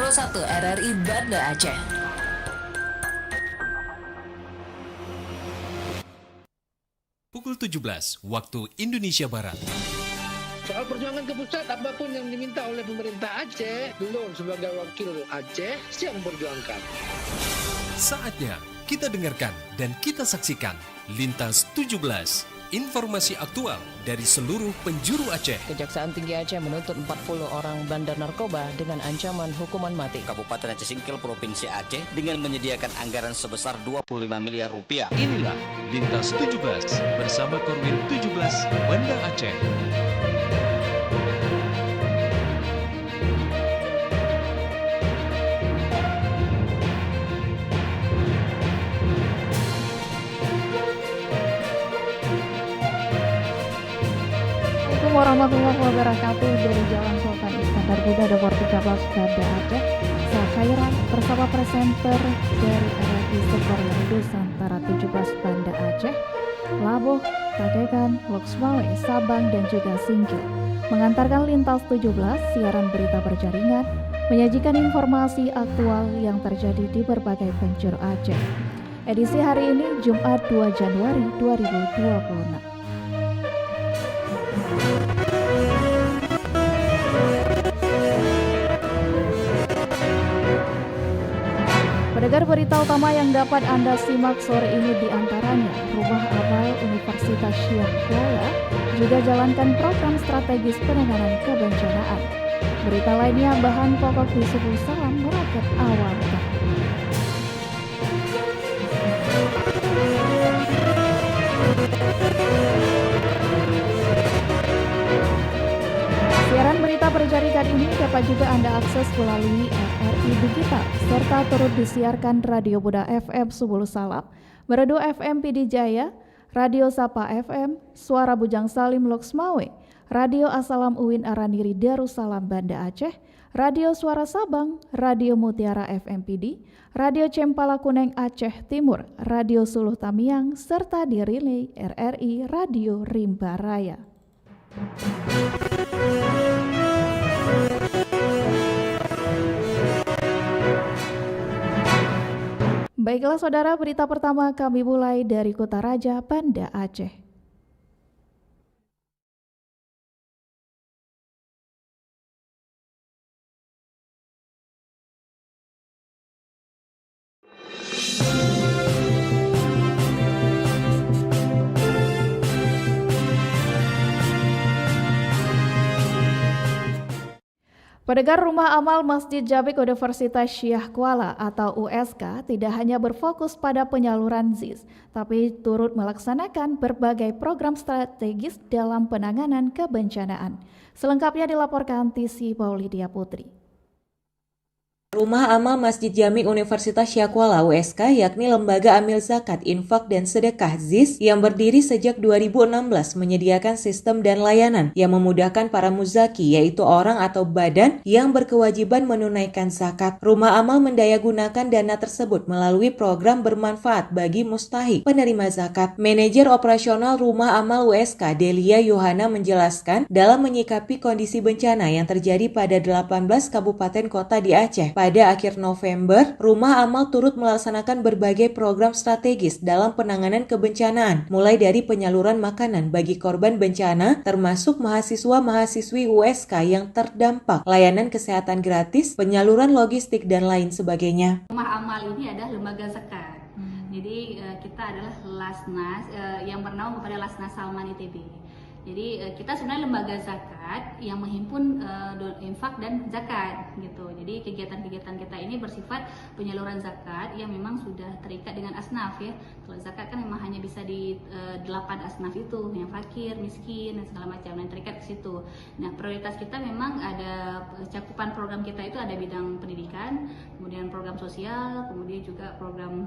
101 RRI Banda Aceh. Pukul 17 waktu Indonesia Barat. Soal perjuangan ke pusat, apapun yang diminta oleh pemerintah Aceh, Dulur sebagai wakil Aceh siap memperjuangkan. Saatnya kita dengarkan dan kita saksikan Lintas 17, informasi aktual dari seluruh penjuru Aceh. Kejaksaan Tinggi Aceh menuntut 40 orang bandar narkoba dengan ancaman hukuman mati. Kabupaten Aceh Singkil Provinsi Aceh dengan menyediakan anggaran sebesar 25 miliar rupiah. Inilah Lintas 17 bersama Korwil 17 Banda Aceh. Assalamualaikum warahmatullahi wabarakatuh. Dari Jalan Sultan Iskandar Muda nomor 13 Banda Aceh, saya Khaira bersama presenter dari RRI Sekolah Nusantara 17 Banda Aceh, Labuh, Takekan, Loksmawe, Sabang dan juga Singkil mengantarkan Lintas 17 siaran berita berjaringan, menyajikan informasi aktual yang terjadi di berbagai penjuru Aceh. Edisi hari ini Jumat 2 Januari 2026. Pendengar, berita utama yang dapat Anda simak sore ini diantaranya Rumah Amal Universitas Syekh Kuala juga jalankan program strategis penanganan kebencanaan. Berita lainnya, bahan pokok di Subuh Salam meroket awal tahun. Siaran berita berjaringan ini dapat juga Anda akses melalui RRI Digital, serta turut disiarkan Radio Buddha FM Subul Salam, Merdu FM PD Jaya, Radio Sapa FM, Suara Bujang Salim Loksmawe, Radio Asalam Uwin Araniri Darussalam Banda Aceh, Radio Suara Sabang, Radio Mutiara FM PD, Radio Cempala Kuneng Aceh Timur, Radio Suluh Tamiang, serta di relay RRI Radio Rimba Raya. Baiklah saudara, berita pertama kami mulai dari Kota Raja, Banda Aceh. Pendengar, Rumah Amal Masjid Jabik Universitas Syekh Kuala atau USK tidak hanya berfokus pada penyaluran ZIS, tapi turut melaksanakan berbagai program strategis dalam penanganan kebencanaan. Selengkapnya dilaporkan TC Paulidia Putri. Rumah Amal Masjid Jami Universitas Syekh Kuala USK yakni lembaga amil zakat, infak, dan sedekah ZIS yang berdiri sejak 2016 menyediakan sistem dan layanan yang memudahkan para muzaki, yaitu orang atau badan yang berkewajiban menunaikan zakat. Rumah Amal mendayagunakan dana tersebut melalui program bermanfaat bagi mustahi penerima zakat. Manajer operasional Rumah Amal USK, Delia Yohana, menjelaskan dalam menyikapi kondisi bencana yang terjadi pada 18 kabupaten kota di Aceh. Pada akhir November, Rumah Amal turut melaksanakan berbagai program strategis dalam penanganan kebencanaan, mulai dari penyaluran makanan bagi korban bencana, termasuk mahasiswa-mahasiswi USK yang terdampak, layanan kesehatan gratis, penyaluran logistik, dan lain sebagainya. Rumah Amal ini adalah lembaga zakat. Jadi kita adalah Lasnas yang bernaung kepada Lasnas Salman ITB. Jadi kita sebenarnya lembaga zakat yang menghimpun infak dan zakat gitu. Jadi kegiatan-kegiatan kita ini bersifat penyaluran zakat yang memang sudah terikat dengan asnaf ya. Kalau zakat kan memang hanya bisa di 8 asnaf itu, yang fakir, miskin dan segala macam, yang terikat ke situ. Nah, prioritas kita memang ada cakupan program kita itu ada bidang pendidikan, kemudian program sosial, kemudian juga program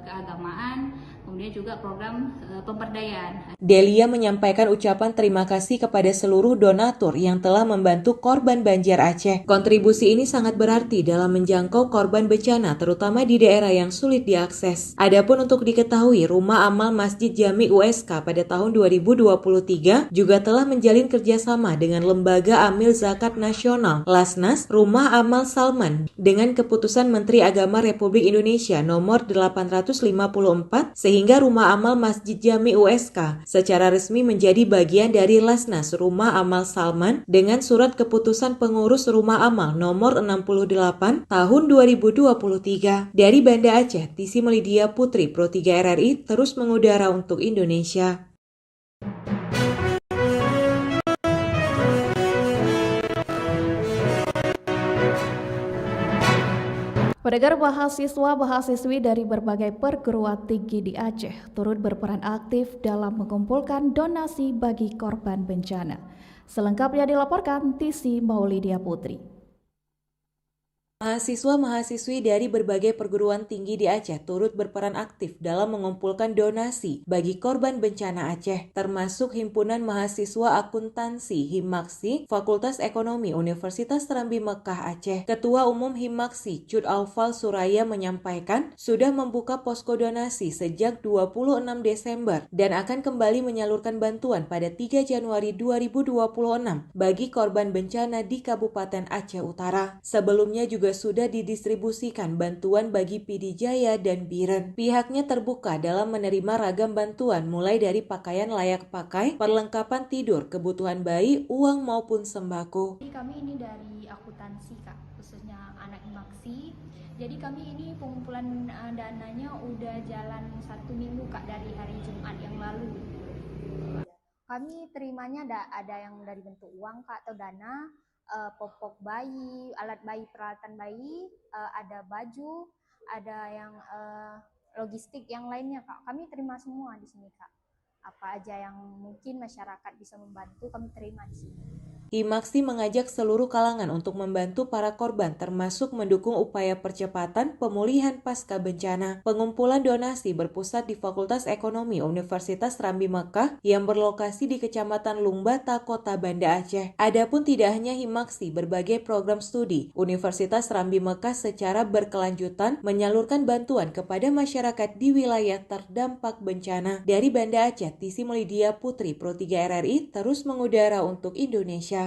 keagamaan, kemudian juga program pemberdayaan. Delia menyampaikan ucapan mengucapkan terima kasih kepada seluruh donatur yang telah membantu korban banjir Aceh. Kontribusi ini sangat berarti dalam menjangkau korban bencana, terutama di daerah yang sulit diakses. Adapun untuk diketahui, Rumah Amal Masjid Jami USK pada tahun 2023 juga telah menjalin kerjasama dengan Lembaga Amil Zakat Nasional Lasnas Rumah Amal Salman dengan keputusan Menteri Agama Republik Indonesia nomor 854 sehingga Rumah Amal Masjid Jami USK secara resmi menjadi bagian dari Lasnas Rumah Amal Salman dengan surat keputusan pengurus Rumah Amal nomor 68 tahun 2023. Dari Banda Aceh, Tisi Melidia Putri Pro 3 RRI terus mengudara untuk Indonesia. Pendengar, mahasiswa-mahasiswi dari berbagai perguruan tinggi di Aceh turut berperan aktif dalam mengumpulkan donasi bagi korban bencana. Selengkapnya dilaporkan Tisi Maulidia Putri. Mahasiswa-mahasiswi dari berbagai perguruan tinggi di Aceh turut berperan aktif dalam mengumpulkan donasi bagi korban bencana Aceh, termasuk Himpunan Mahasiswa Akuntansi Himaksi Fakultas Ekonomi Universitas Serambi Mekah Aceh. Ketua Umum Himaksi Cud Aufal Suraya menyampaikan sudah membuka posko donasi sejak 26 Desember dan akan kembali menyalurkan bantuan pada 3 Januari 2026 bagi korban bencana di Kabupaten Aceh Utara. Sebelumnya juga sudah didistribusikan bantuan bagi PD Jaya dan Biren. Pihaknya terbuka dalam menerima ragam bantuan mulai dari pakaian layak pakai, perlengkapan tidur, kebutuhan bayi, uang maupun sembako. Kami ini dari akuntansi Kak, khususnya anak Himaksi. Jadi kami ini pengumpulan dananya udah jalan 1 minggu Kak, dari hari Jumat yang lalu. Kami terimanya ada yang dari bentuk uang Kak atau dana, popok bayi, alat bayi, peralatan bayi, ada baju, ada yang logistik yang lainnya Kak. Kami terima semua di sini Kak. Apa aja yang mungkin masyarakat bisa membantu kami terima di sini. Himaksi mengajak seluruh kalangan untuk membantu para korban termasuk mendukung upaya percepatan pemulihan pasca bencana. Pengumpulan donasi berpusat di Fakultas Ekonomi Universitas Serambi Mekah yang berlokasi di Kecamatan Lungbata, Kota Banda Aceh. Adapun tidak hanya Himaksi, berbagai program studi Universitas Serambi Mekah secara berkelanjutan menyalurkan bantuan kepada masyarakat di wilayah terdampak bencana. Dari Banda Aceh, Tisi Melidia Putri Pro 3 RRI terus mengudara untuk Indonesia.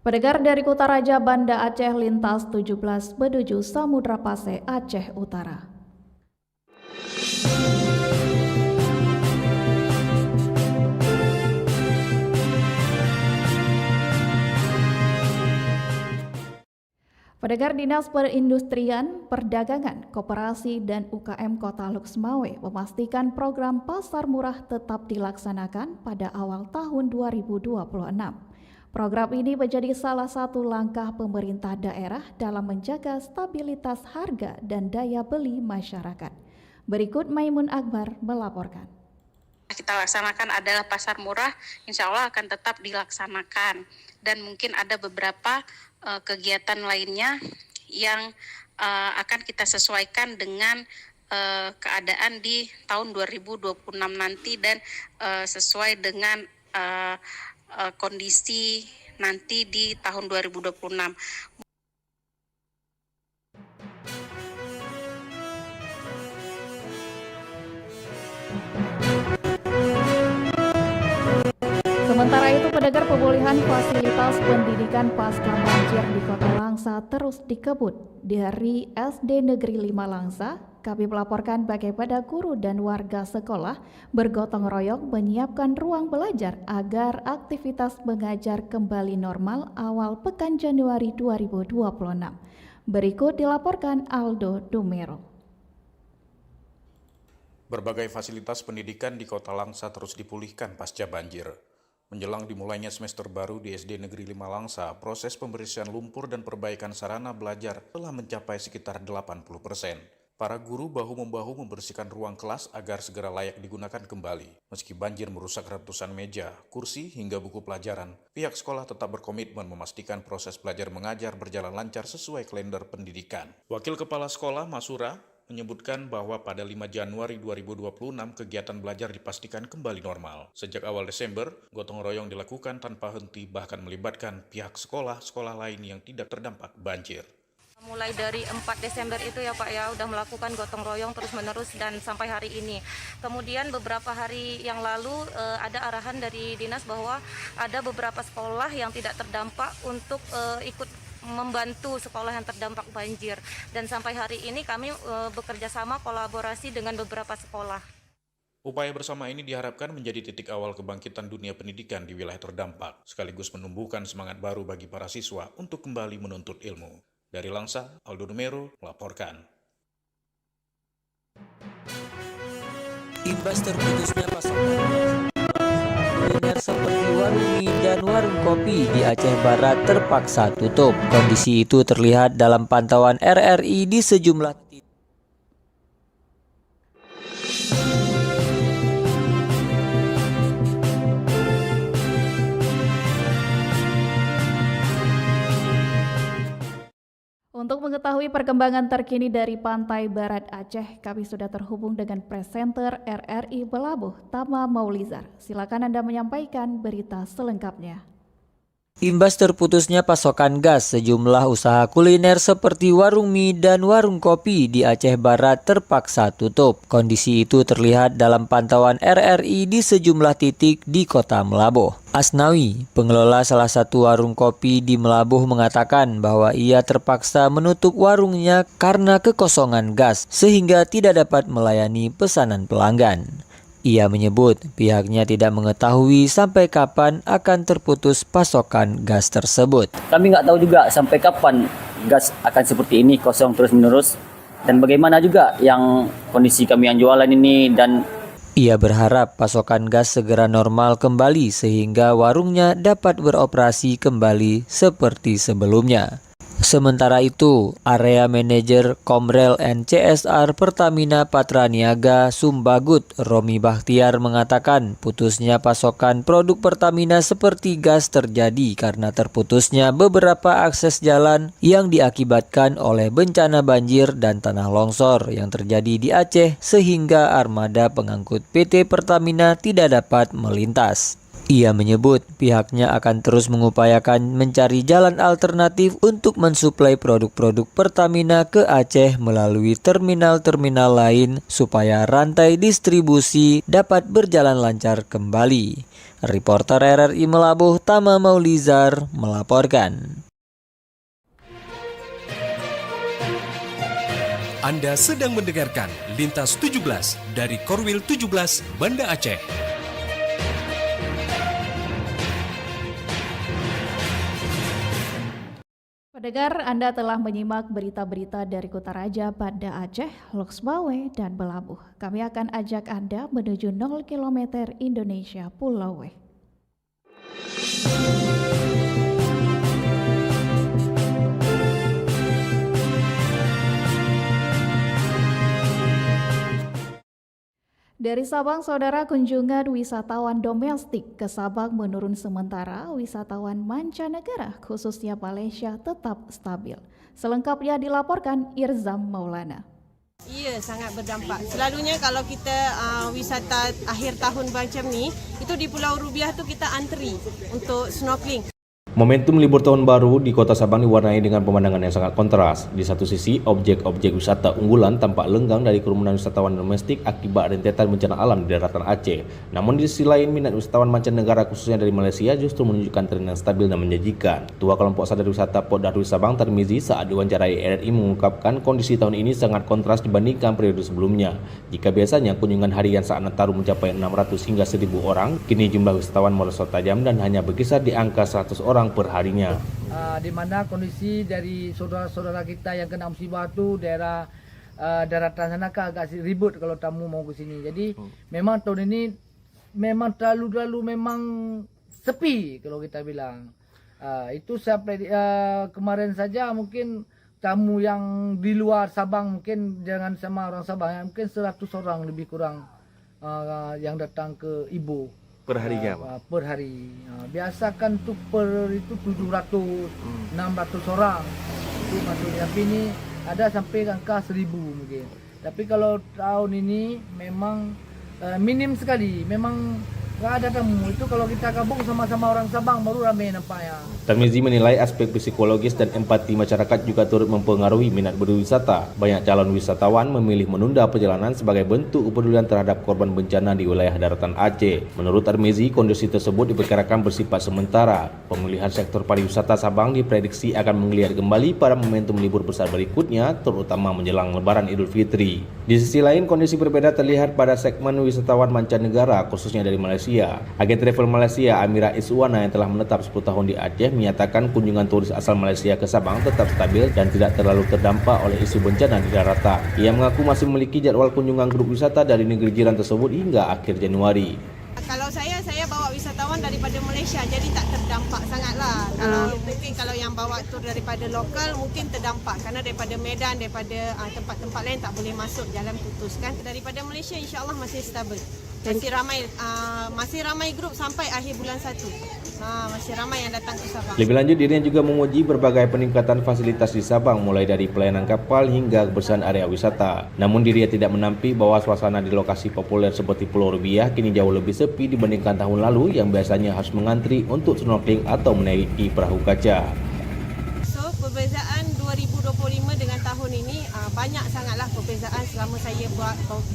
Pendengar, dari Kutaraja Banda Aceh lintas 17 menuju Samudra Pasai Aceh Utara. Pendengar, Dinas Perindustrian, Perdagangan, Koperasi, dan UKM Kota Luxmawe memastikan program pasar murah tetap dilaksanakan pada awal tahun 2026. Program ini menjadi salah satu langkah pemerintah daerah dalam menjaga stabilitas harga dan daya beli masyarakat. Berikut Maimun Akbar melaporkan. Kita laksanakan adalah pasar murah, insya Allah akan tetap dilaksanakan. Dan mungkin ada beberapa kegiatan lainnya yang akan kita sesuaikan dengan keadaan di tahun 2026 nanti dan sesuai dengan kondisi nanti di tahun 2026. Sementara itu, pendengar, pemulihan fasilitas pendidikan pasca banjir di Kota Langsa terus dikebut. Dari SD Negeri 5 Langsa, kami melaporkan bagaimana guru dan warga sekolah bergotong royong menyiapkan ruang belajar agar aktivitas mengajar kembali normal awal pekan Januari 2026. Berikut dilaporkan Aldo Dumero. Berbagai fasilitas pendidikan di Kota Langsa terus dipulihkan pasca banjir. Menjelang dimulainya semester baru di SD Negeri 5 Langsa, proses pembersihan lumpur dan perbaikan sarana belajar telah mencapai sekitar 80%. Para guru bahu-membahu membersihkan ruang kelas agar segera layak digunakan kembali. Meski banjir merusak ratusan meja, kursi, hingga buku pelajaran, pihak sekolah tetap berkomitmen memastikan proses belajar mengajar berjalan lancar sesuai kalender pendidikan. Wakil Kepala Sekolah Masura menyebutkan bahwa pada 5 Januari 2026 kegiatan belajar dipastikan kembali normal. Sejak awal Desember, gotong royong dilakukan tanpa henti bahkan melibatkan pihak sekolah lain yang tidak terdampak banjir. Mulai dari 4 Desember itu ya Pak ya, udah melakukan gotong royong terus-menerus dan sampai hari ini. Kemudian beberapa hari yang lalu ada arahan dari dinas bahwa ada beberapa sekolah yang tidak terdampak untuk ikut membantu sekolah yang terdampak banjir. Dan sampai hari ini kami bekerja sama kolaborasi dengan beberapa sekolah. Upaya bersama ini diharapkan menjadi titik awal kebangkitan dunia pendidikan di wilayah terdampak, sekaligus menumbuhkan semangat baru bagi para siswa untuk kembali menuntut ilmu. Dari Langsa, Aldo Numero melaporkan. Imbas terputusnya pasokan kuliner seperti warung mie dan warung kopi di Aceh Barat terpaksa tutup. Kondisi itu terlihat dalam pantauan RRI di sejumlah titik. Untuk mengetahui perkembangan terkini dari pantai barat Aceh, kami sudah terhubung dengan presenter RRI Belabuh, Tama Maulizar. Silakan Anda menyampaikan berita selengkapnya. Imbas terputusnya pasokan gas, sejumlah usaha kuliner seperti warung mie dan warung kopi di Aceh Barat terpaksa tutup. Kondisi itu terlihat dalam pantauan RRI di sejumlah titik di kota Melabuh. Asnawi, pengelola salah satu warung kopi di Melabuh, mengatakan bahwa ia terpaksa menutup warungnya karena kekosongan gas sehingga tidak dapat melayani pesanan pelanggan. Ia menyebut pihaknya tidak mengetahui sampai kapan akan terputus pasokan gas tersebut. Kami nggak tahu juga sampai kapan gas akan seperti ini, kosong terus-menerus. Dan bagaimana juga yang kondisi kami yang jualan ini. Dan ia berharap pasokan gas segera normal kembali sehingga warungnya dapat beroperasi kembali seperti sebelumnya. Sementara itu, Area Manajer Komrel NCSR Pertamina Patraniaga Sumbagut, Romi Bakhtiar, mengatakan putusnya pasokan produk Pertamina seperti gas terjadi karena terputusnya beberapa akses jalan yang diakibatkan oleh bencana banjir dan tanah longsor yang terjadi di Aceh sehingga armada pengangkut PT Pertamina tidak dapat melintas. Ia menyebut pihaknya akan terus mengupayakan mencari jalan alternatif untuk mensuplai produk-produk Pertamina ke Aceh melalui terminal-terminal lain supaya rantai distribusi dapat berjalan lancar kembali. Reporter RRI Melabuh, Tama Maulizar melaporkan. Anda sedang mendengarkan Lintas 17 dari Korwil 17 Banda Aceh. Pendengar, Anda telah menyimak berita-berita dari Kutaraja, Banda Aceh, Loksmawe, dan Belabuh. Kami akan ajak Anda menuju 0 km Indonesia Pulau W. Dari Sabang, saudara, kunjungan wisatawan domestik ke Sabang menurun sementara wisatawan mancanegara khususnya Malaysia tetap stabil. Selengkapnya dilaporkan Irzam Maulana. Iya, sangat berdampak. Selalunya kalau kita wisata akhir tahun macam ni, itu di Pulau Rubiah tu kita antri untuk snorkeling. Momentum libur tahun baru di Kota Sabang diwarnai dengan pemandangan yang sangat kontras. Di satu sisi, objek-objek wisata unggulan tampak lenggang dari kerumunan wisatawan domestik akibat rentetan bencana alam di daratan Aceh. Namun di sisi lain, minat wisatawan mancanegara khususnya dari Malaysia justru menunjukkan tren yang stabil dan menjanjikan. Ketua Kelompok Sadar Wisata Port Darwis Sabang, Tarmizi, saat diwawancarai RRI mengungkapkan kondisi tahun ini sangat kontras dibandingkan periode sebelumnya. Jika biasanya kunjungan harian saat Nataru mencapai 600 hingga 1000 orang, kini jumlah wisatawan merosot tajam dan hanya berkisar di angka 100 orang perharinya. Di mana kondisi dari saudara-saudara kita yang kena musibah itu daerah daratan sana agak ribut kalau tamu mau ke sini. Jadi memang tahun ini memang terlalu memang sepi kalau kita bilang. Itu sampai kemarin saja mungkin tamu yang di luar Sabang, mungkin jangan sama orang Sabang, mungkin 100 orang lebih kurang yang datang ke Ibu. Per harinya, Pak? Per hari. Biasa kan tuh per itu 700, 600 orang. Itu maksudnya. Tapi ini ada sampai angka 1000 mungkin. Tapi kalau tahun ini memang minim sekali. Memang nggak ada tamu. Itu kalau kita gabung sama-sama orang Sabang baru ramai nampaknya. Tarmizi menilai aspek psikologis dan empati masyarakat juga turut mempengaruhi minat berwisata. Banyak calon wisatawan memilih menunda perjalanan sebagai bentuk kepedulian terhadap korban bencana di wilayah daratan Aceh. Menurut Tarmizi, kondisi tersebut diperkirakan bersifat sementara. Pemulihan sektor pariwisata Sabang diprediksi akan menggeliat kembali pada momentum libur besar berikutnya, terutama menjelang Lebaran Idul Fitri. Di sisi lain, kondisi berbeda terlihat pada segmen wisatawan mancanegara, khususnya dari Malaysia. Agen Travel Malaysia Amira Iswana yang telah menetap 10 tahun di Aceh menyatakan kunjungan turis asal Malaysia ke Sabang tetap stabil dan tidak terlalu terdampak oleh isu bencana di daratan. Ia mengaku masih memiliki jadwal kunjungan grup wisata dari negeri jiran tersebut hingga akhir Januari. Kalau saya bawa wisatawan daripada Malaysia, jadi tak terdampak sangatlah. Kalau yang bawa tur daripada lokal mungkin terdampak karena daripada Medan, daripada tempat-tempat lain tak boleh masuk, jalan putus kan. Daripada Malaysia insya-Allah masih stabil. Masih ramai grup sampai akhir bulan 1. Masih ramai yang datang ke Sabang. Lebih lanjut, dirinya juga menguji berbagai peningkatan fasilitas di Sabang, mulai dari pelayanan kapal hingga kebersihan area wisata. Namun dirinya tidak menampik bahwa suasana di lokasi populer seperti Pulau Rubiah kini jauh lebih sepi dibandingkan tahun lalu yang biasanya harus mengantri untuk snorkeling atau menaiki perahu kaca. So, perbezaan 2025 dengan tahun ini banyak sangatlah perbezaan selama saya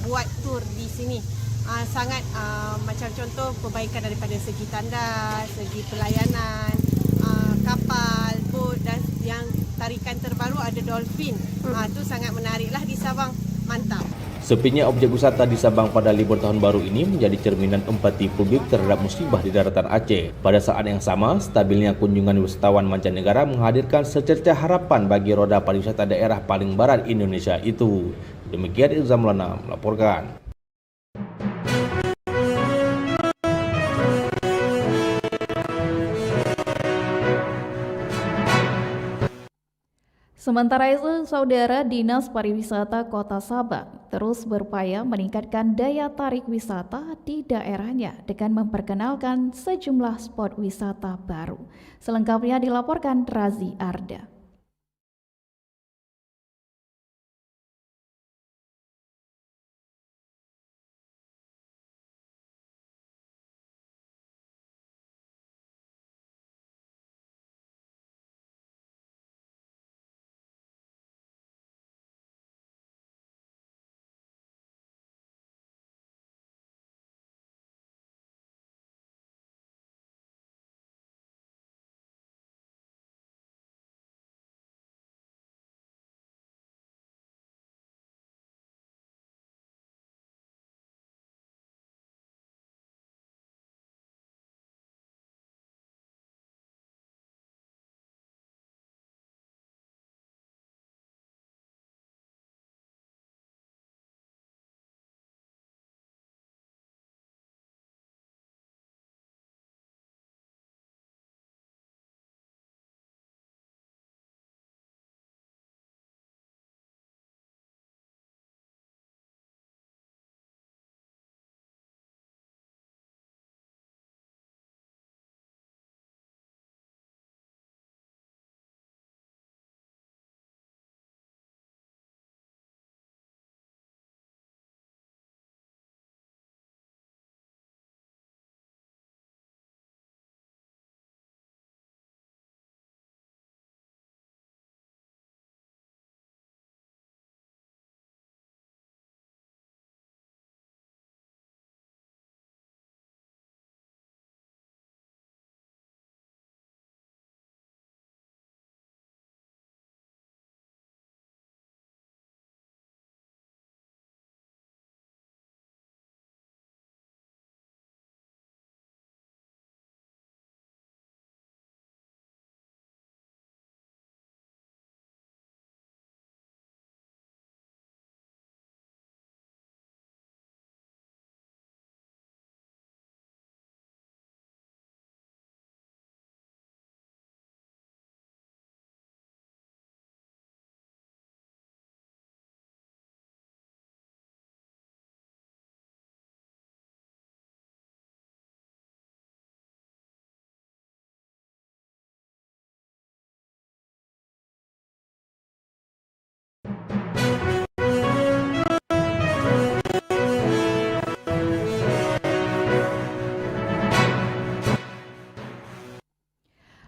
buat tur di sini. Sangat macam contoh perbaikan daripada segi tandas, segi pelayanan, kapal, bot dan yang tarikan terbaru ada dolphin. Itu sangat menariklah di Sabang. Mantap. Sepinya objek wisata di Sabang pada libur tahun baru ini menjadi cerminan empati publik terhadap musibah di daratan Aceh. Pada saat yang sama, stabilnya kunjungan wisatawan mancanegara menghadirkan secercah harapan bagi roda pariwisata daerah paling barat Indonesia itu. Demikian Ilzam Maulana melaporkan. Sementara itu, Saudara, Dinas Pariwisata Kota Sabang terus berupaya meningkatkan daya tarik wisata di daerahnya dengan memperkenalkan sejumlah spot wisata baru. Selengkapnya dilaporkan Razi Arda.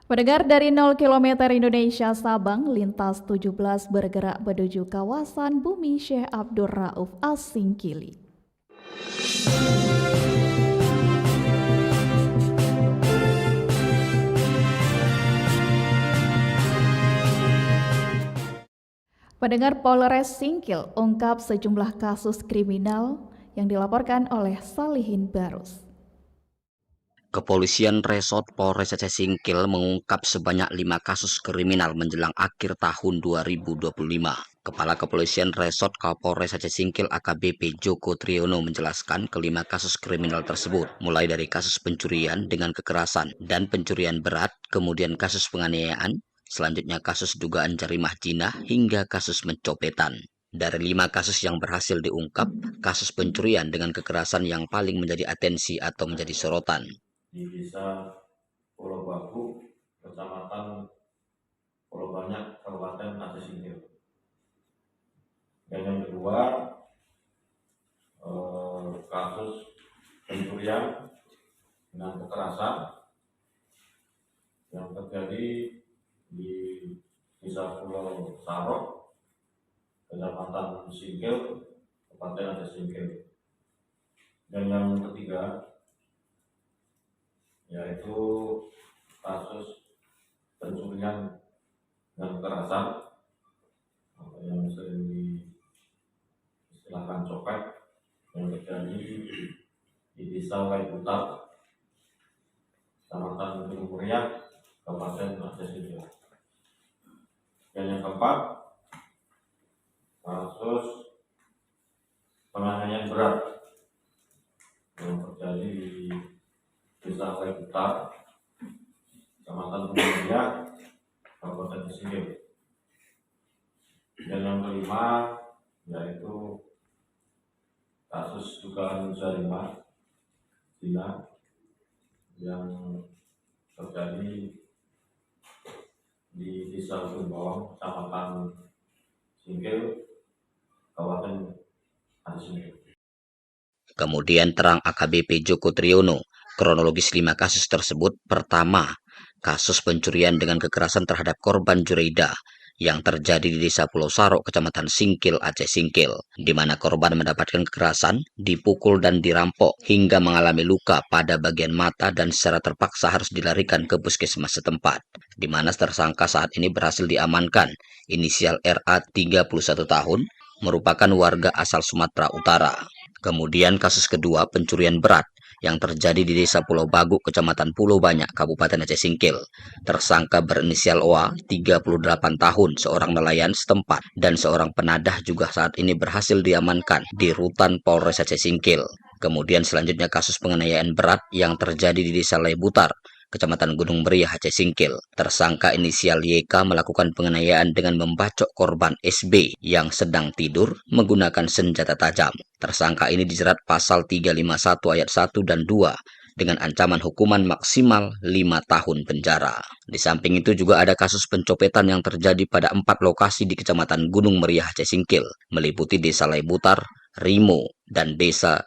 Pendengar dari 0 km Indonesia Sabang, lintas 17 bergerak menuju kawasan Bumi Syekh Abdul Rauf As-Singkili. Pendengar, Polres Singkil ungkap sejumlah kasus kriminal yang dilaporkan oleh Salihin Barus. Kepolisian Resort Polres Aceh Singkil mengungkap sebanyak 5 kasus kriminal menjelang akhir tahun 2025. Kepala Kepolisian Resort Kapolres Aceh Singkil AKBP Joko Triyono menjelaskan kelima kasus kriminal tersebut, mulai dari kasus pencurian dengan kekerasan dan pencurian berat, kemudian kasus penganiayaan, selanjutnya kasus dugaan jarimah jinah hingga kasus pencopetan. Dari 5 kasus yang berhasil diungkap, kasus pencurian dengan kekerasan yang paling menjadi atensi atau menjadi sorotan. Di desa Pulau Baku, kecamatan Pulau Banyak, Kabupaten Aceh Singkil. Dan yang kedua, kasus pencurian dengan kekerasan yang terjadi di desa Pulau Sarok, Kecamatan Singkil, Kabupaten Aceh Singkil. Dan yang ketiga, yaitu kasus pencurian dan kekerasan yang sering diistilahkan copet yang terjadi di desa Waibutar, Kecamatan Gunung Muria, Kabupaten Aceh Singkil. Dan yang keempat, kasus penganiayaan berat yang terjadi di desa Waibutar, Kecamatan Gunung Muria, Kabupaten Aceh Singkil. Dan yang kelima, yaitu kasus dugaan jarimah zina yang terjadi di desa Ujung Bawang, Kecamatan Singkil, Kabupaten Aceh Singkil. Kemudian terang AKBP Joko Triyono, kronologis 5 kasus tersebut. Pertama, kasus pencurian dengan kekerasan terhadap korban Jureida yang terjadi di desa Pulau Sarok, Kecamatan Singkil, Aceh Singkil, di mana korban mendapatkan kekerasan, dipukul dan dirampok hingga mengalami luka pada bagian mata dan secara terpaksa harus dilarikan ke puskesmas setempat, di mana tersangka saat ini berhasil diamankan, inisial RA 31 tahun, merupakan warga asal Sumatera Utara. Kemudian kasus kedua, pencurian berat yang terjadi di desa Pulau Bagu, Kecamatan Pulau Banyak, Kabupaten Aceh Singkil. Tersangka berinisial OA, 38 tahun, seorang nelayan setempat, dan seorang penadah juga saat ini berhasil diamankan di rutan Polres Aceh Singkil. Kemudian selanjutnya kasus penganiayaan berat yang terjadi di desa Laibutar, Kecamatan Gunung Meriah, Aceh Singkil. Tersangka inisial YK melakukan penganiayaan dengan membacok korban SB yang sedang tidur menggunakan senjata tajam. Tersangka ini dijerat pasal 351 ayat 1 dan 2 dengan ancaman hukuman maksimal 5 tahun penjara. Di samping itu juga ada kasus pencopetan yang terjadi pada 4 lokasi di Kecamatan Gunung Meriah, Aceh Singkil, meliputi desa Laibutar, Rimo, dan desa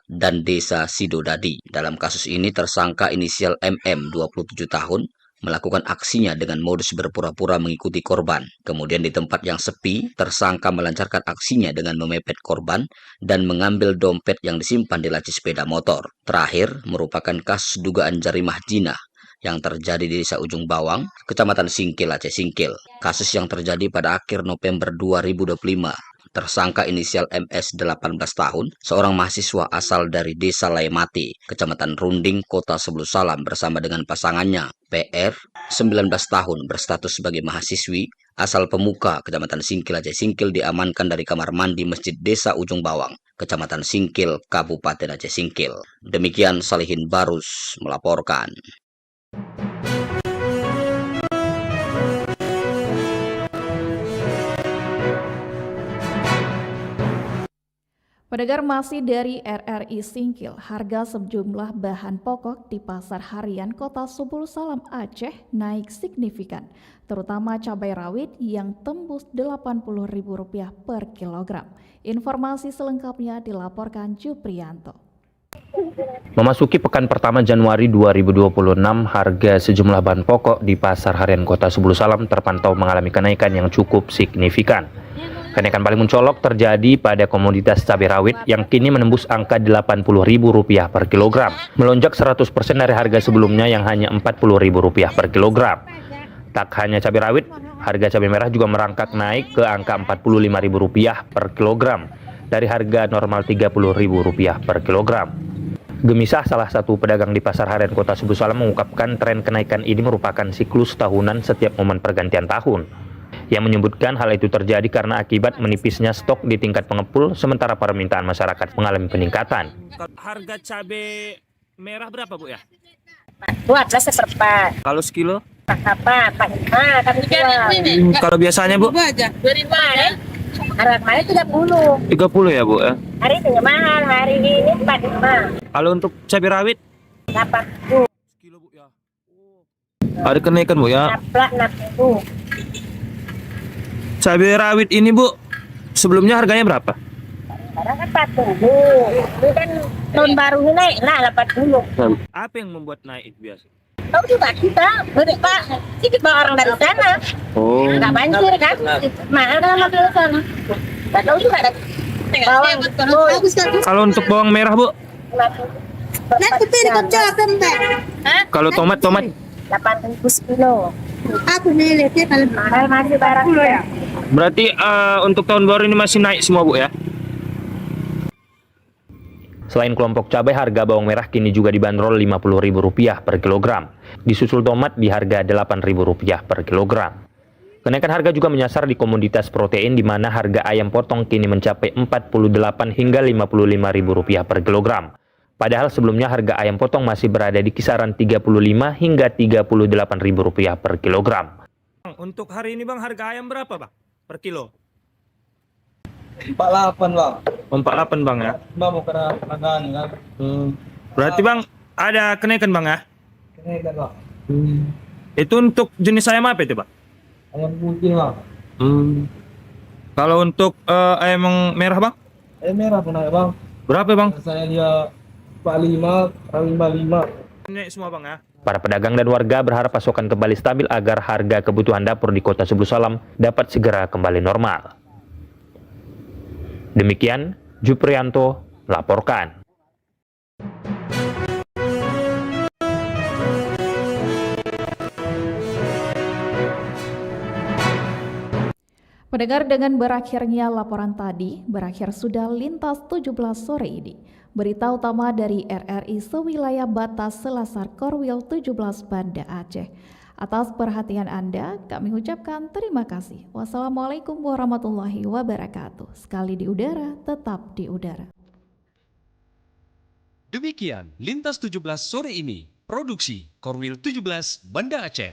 Sidodadi. Dalam kasus ini tersangka inisial MM 27 tahun melakukan aksinya dengan modus berpura-pura mengikuti korban. Kemudian di tempat yang sepi, tersangka melancarkan aksinya dengan memepet korban dan mengambil dompet yang disimpan di laci sepeda motor. Terakhir merupakan kasus dugaan jarimah jinah yang terjadi di desa Ujung Bawang, Kecamatan Singkil, Aceh Singkil. Kasus yang terjadi pada akhir November 2025. Tersangka inisial MS 18 tahun, seorang mahasiswa asal dari desa Laemati, Kecamatan Runding, Kota Sebelu Salam bersama dengan pasangannya, PR, 19 tahun, berstatus sebagai mahasiswi, asal Pemuka, Kecamatan Singkil, Aceh Singkil, diamankan dari kamar mandi Masjid Desa Ujung Bawang, Kecamatan Singkil, Kabupaten Aceh Singkil. Demikian Salihin Barus melaporkan. Pendengar, masih dari RRI Singkil, harga sejumlah bahan pokok di pasar harian Kota Sebelu Salam Aceh naik signifikan, terutama cabai rawit yang tembus Rp80.000 per kilogram. Informasi selengkapnya dilaporkan Juprianto. Memasuki pekan pertama Januari 2026, harga sejumlah bahan pokok di Pasar Harian Kota Sebulu Salam terpantau mengalami kenaikan yang cukup signifikan. Kenaikan paling mencolok terjadi pada komoditas cabai rawit yang kini menembus angka Rp80.000 per kilogram, melonjak 100% dari harga sebelumnya yang hanya Rp40.000 per kilogram. Tak hanya cabai rawit, harga cabai merah juga merangkak naik ke angka Rp45.000 per kilogram dari harga normal Rp30.000 per kilogram. Gemisah, salah satu pedagang di Pasar Harian Kota Sebulu Salam, mengungkapkan tren kenaikan ini merupakan siklus tahunan setiap momen pergantian tahun. Yang menyebutkan hal itu terjadi karena akibat menipisnya stok di tingkat pengepul, sementara permintaan masyarakat mengalami peningkatan. Harga cabai merah berapa, Bu, ya? 12 seperempat. Kalau sekilo? Apa? 45 kami jual. Kalau biasanya, Bu? 25 ya. Harga kemarin 30. 30 ya, Bu, ya? Hari ini mahal, hari ini 45. Kalau untuk cabai rawit? 80. Ada kenaikan, Bu, ya? Naplak 60. Cabai rawit ini, Bu, sebelumnya harganya berapa? Sekarang kan 40. Ini kan tahun baru ini naik lah 80. Apa yang membuat naik biasa? Tahu juga kita, beri Pak, sedikit bawa orang dari sana. Oh. Nggak banjir kan? Mahal dalam mobil sana. Nggak tahu juga. Bawang. Kalau untuk bawang merah, Bu? Kalau tomat? 8.000 sekilo. Aku nih lihatnya kalau mahal masih barang. Berarti untuk tahun baru ini masih naik semua, Bu, ya? Selain kelompok cabai, harga bawang merah kini juga dibanderol Rp50.000 per kilogram. Disusul tomat di harga Rp8.000 per kilogram. Kenaikan harga juga menyasar di komoditas protein, di mana harga ayam potong kini mencapai Rp48 hingga Rp55.000 per kilogram. Padahal sebelumnya harga ayam potong masih berada di kisaran Rp35 hingga Rp38.000 per kilogram. Untuk hari ini, Bang, harga ayam berapa, Bang, per kilo? 48, Bang. 48, Bang, ya? Bang, mau kena makan kan. Berarti, Bang, ada kenaikan, Bang, ya? Kenaikan, Bang. Itu untuk jenis ayam apa itu, Bang? Ayam putih, Bang. Kalau untuk ayam merah, Bang? Ayam merah pun naik, Bang. Berapa, Bang? Saya dia 45, 55. Naik semua, Bang, ya? Para pedagang dan warga berharap pasokan kembali stabil agar harga kebutuhan dapur di Kota Sebulu Salam dapat segera kembali normal. Demikian, Juprianto melaporkan. Pendengar, dengan berakhirnya laporan tadi, berakhir sudah Lintas 17 sore ini. Berita utama dari RRI sewilayah batas Selasar Korwil 17 Banda Aceh. Atas perhatian Anda, kami ucapkan terima kasih. Wassalamualaikum warahmatullahi wabarakatuh. Sekali di udara, tetap di udara. Demikian Lintas 17 sore ini. Produksi Korwil 17 Banda Aceh.